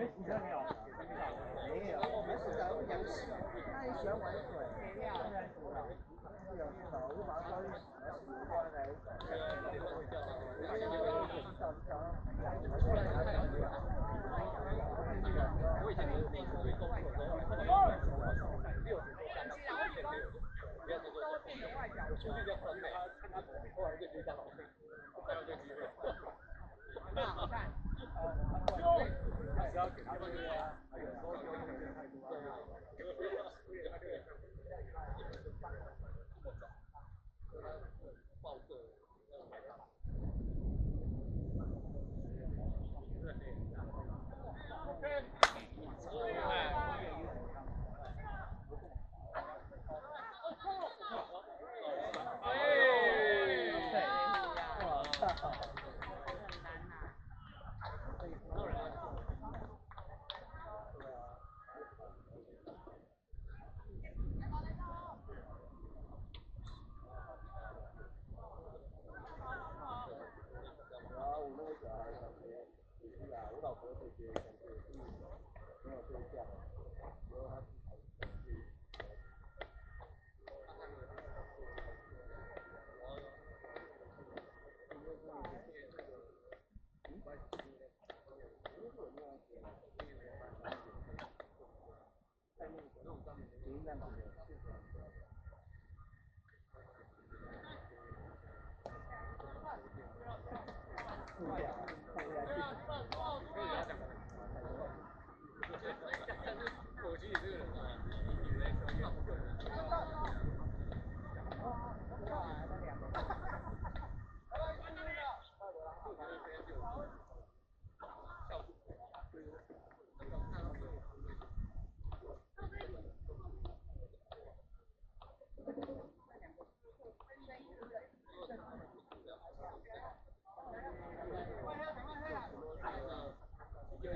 没有，我是在养殖，他也喜欢玩水。我就把它抓去洗，抓来。我以前是第一次追中国的时候不要说我出去就很美，看他后来就觉得还有这机会。那好看。还是要给他们有时候就太多了。报社海报。我老婆这些没有对象，然后她我其实这个人啊，以为他不个人。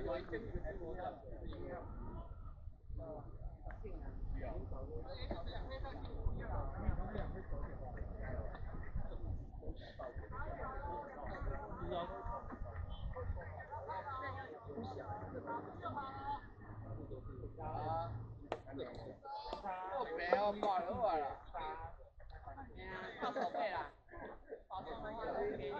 有一天那个直播上是因为。没有挂了挂了。到手背了。保险的话可以掉。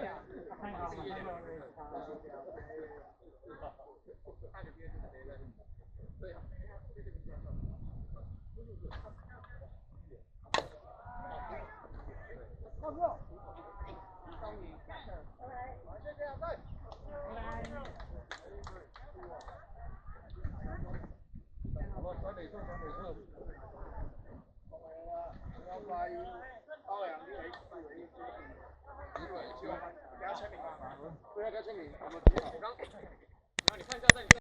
对。好不？终于下课。谢谢，拜。好了，转北侧，转北侧。181，高阳1 4 1给他签名吧。不要给他签名，我们挺好。然后你看一下在你。